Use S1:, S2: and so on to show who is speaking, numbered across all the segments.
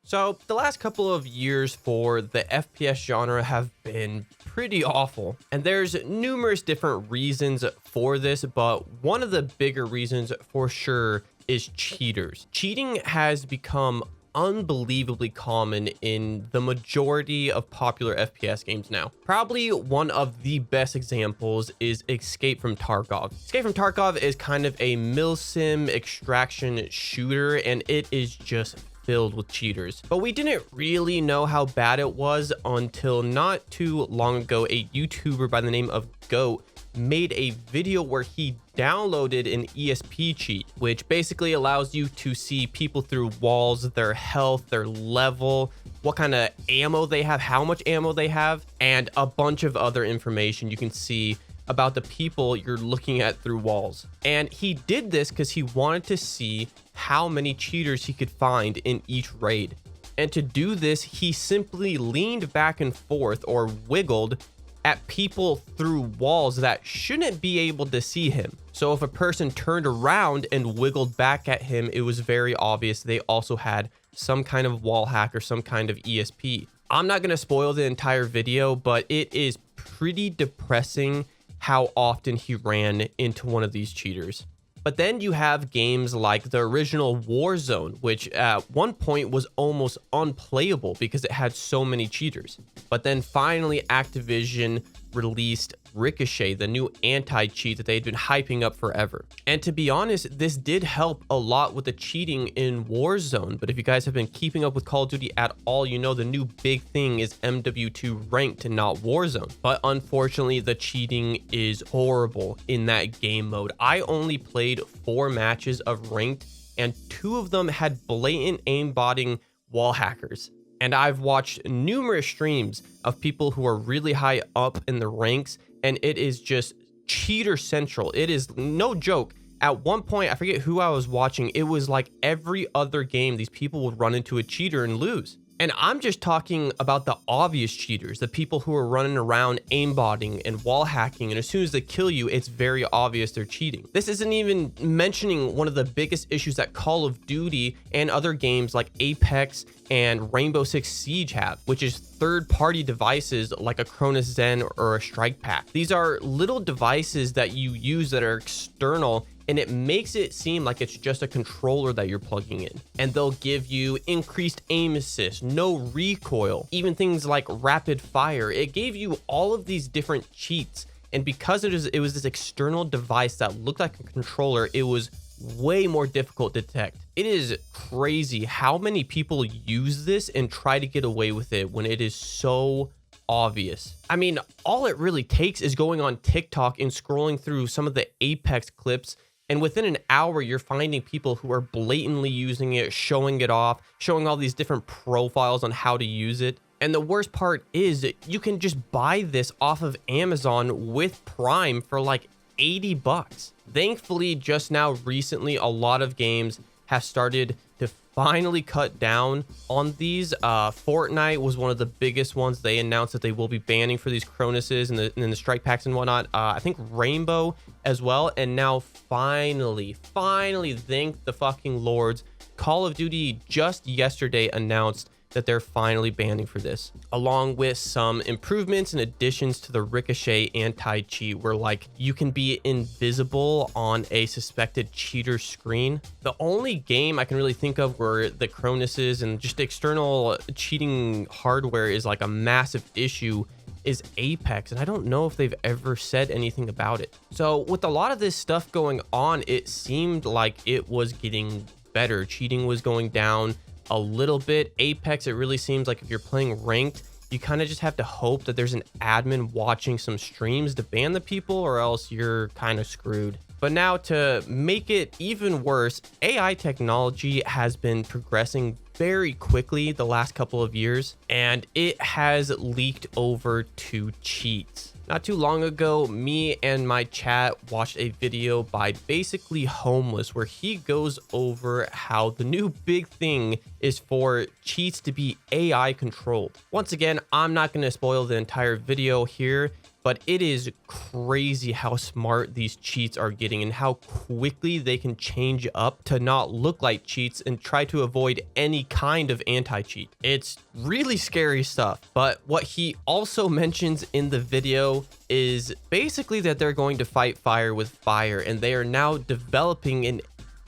S1: So the last couple of years for the FPS genre have been pretty awful, and there's numerous different reasons for this, but one of the bigger reasons for sure is cheaters. Cheating has become unbelievably common in the majority of popular FPS games now. Probably one of the best examples is Escape from Tarkov. Escape from Tarkov is kind of a milsim extraction shooter, and it is just filled with cheaters. But we didn't really know how bad it was until not too long ago. A YouTuber by the name of Goat made a video where he downloaded an ESP cheat, which basically allows you to see people through walls, their health, their level, what kind of ammo they have, how much ammo they have, and a bunch of other information you can see about the people you're looking at through walls. And he did this because he wanted to see how many cheaters he could find in each raid. And to do this, he simply leaned back and forth or wiggled at people through walls that shouldn't be able to see him. So if a person turned around and wiggled back at him, it was very obvious they also had some kind of wall hack or some kind of ESP. I'm not going to spoil the entire video, but it is pretty depressing how often he ran into one of these cheaters. But then you have games like the original Warzone, which at one point was almost unplayable because it had so many cheaters. But then finally Activision released Ricochet, the new anti-cheat that they'd been hyping up forever. And to be honest, this did help a lot with the cheating in Warzone. But if you guys have been keeping up with Call of Duty at all, you know the new big thing is MW2 ranked and not Warzone. But unfortunately, the cheating is horrible in that game mode. I only played 4 matches of ranked, and 2 of them had blatant aimbotting wall hackers. And I've watched numerous streams of people who are really high up in the ranks, and it is just cheater central. It is no joke. At one point, I forget who I was watching, it was like every other game, these people would run into a cheater and lose. And I'm just talking about the obvious cheaters, the people who are running around aimbotting and wall hacking, and as soon as they kill you, it's very obvious they're cheating. This isn't even mentioning one of the biggest issues that Call of Duty and other games like Apex and Rainbow Six Siege have, which is third-party devices like a Cronus Zen or a Strike Pack. These are little devices that you use that are external, and it makes it seem like it's just a controller that you're plugging in. And they'll give you increased aim assist, no recoil, even things like rapid fire. It gave you all of these different cheats. And because it was this external device that looked like a controller, it was way more difficult to detect. It is crazy how many people use this and try to get away with it when it is so obvious. I mean, all it really takes is going on TikTok and scrolling through some of the Apex clips, and within an hour, you're finding people who are blatantly using it, showing it off, showing all these different profiles on how to use it. And the worst part is you can just buy this off of Amazon with Prime for like 80 bucks. Thankfully, just now recently, a lot of games have started to finally cut down on these. Fortnite was one of the biggest ones. They announced that they will be banning for these Cronuses and the strike packs and whatnot. I think Rainbow as well. And now finally, thank the fucking lords, Call of Duty just yesterday announced that they're finally banning for this, along with some improvements and additions to the Ricochet anti-cheat, where like you can be invisible on a suspected cheater screen. The only game I can really think of where the Cronuses and just external cheating hardware is like a massive issue is Apex, and I don't know if they've ever said anything about it. So with a lot of this stuff going on, it seemed like it was getting better. Cheating was going down a little bit. Apex, it really seems like if you're playing ranked, you kind of just have to hope that there's an admin watching some streams to ban the people, or else you're kind of screwed. But now to make it even worse, AI technology has been progressing very quickly the last couple of years, and it has leaked over to cheats. Not too long ago, me and my chat watched a video by Basically Homeless where he goes over how the new big thing is for cheats to be AI controlled. Once again, I'm not going to spoil the entire video here. but it is crazy how smart these cheats are getting and how quickly they can change up to not look like cheats and try to avoid any kind of anti-cheat. It's really scary stuff. But what he also mentions in the video is basically that they're going to fight fire with fire, and they are now developing an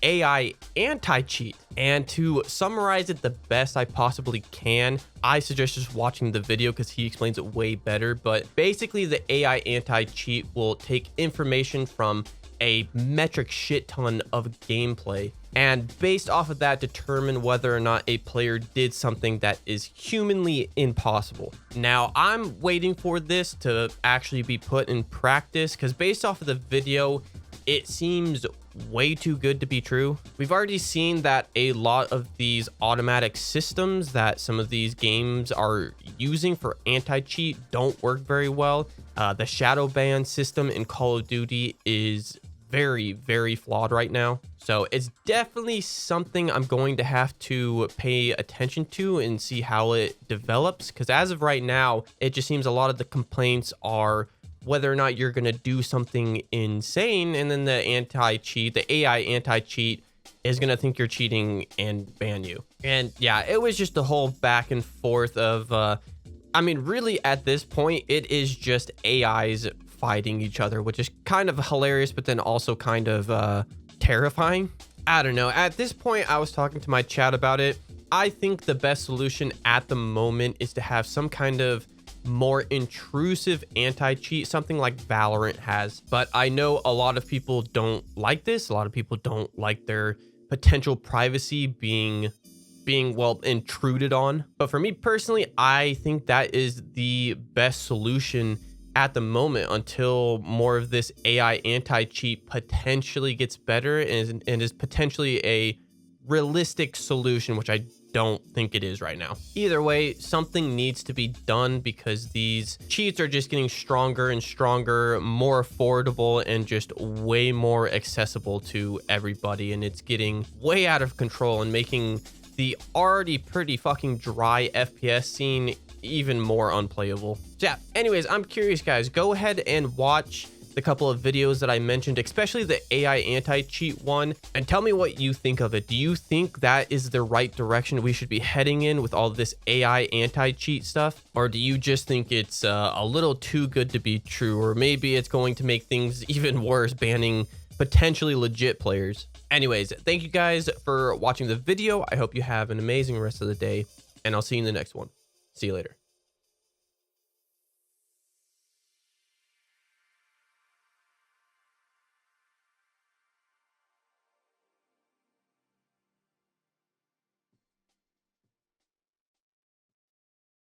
S1: AI anti-cheat. And to summarize it the best I possibly can, I suggest just watching the video because he explains it way better. But basically the AI anti-cheat will take information from a metric shit ton of gameplay, and based off of that determine whether or not a player did something that is humanly impossible. Now I'm waiting for this to actually be put in practice because based off of the video, it seems way too good to be true. We've already seen that a lot of these automatic systems that some of these games are using for anti-cheat don't work very well. The shadow ban system in Call of Duty is very, very flawed right now. So it's definitely something I'm going to have to pay attention to and see how it develops. Because as of right now, it just seems a lot of the complaints are whether or not you're going to do something insane, and then the anti-cheat, the AI anti-cheat is going to think you're cheating and ban you. And yeah, it was just a whole back and forth of, I mean, really at this point, it is just AIs fighting each other, which is kind of hilarious, but then also kind of terrifying. I don't know. At this point, I was talking to my chat about it. I think the best solution at the moment is to have some kind of more intrusive anti-cheat, something like Valorant has. But I know a lot of people don't like this. A lot of people don't like their potential privacy being well intruded on. But for me personally, I think that is the best solution at the moment until more of this AI anti-cheat potentially gets better and is potentially a realistic solution, which I don't think it is right now. Either way, something needs to be done because these cheats are just getting stronger and stronger, more affordable, and just way more accessible to everybody. And it's getting way out of control and making the already pretty fucking dry FPS scene even more unplayable. So yeah, anyways, I'm curious, guys. Go ahead and watch the couple of videos that I mentioned, especially the AI anti-cheat one, and tell me what you think of it. Do you think that is the right direction we should be heading in with all this AI anti-cheat stuff? Or do you just think it's a little too good to be true? Or maybe it's going to make things even worse, banning potentially legit players? Anyways, thank you guys for watching the video. I hope you have an amazing rest of the day, and I'll see you in the next one. See you later.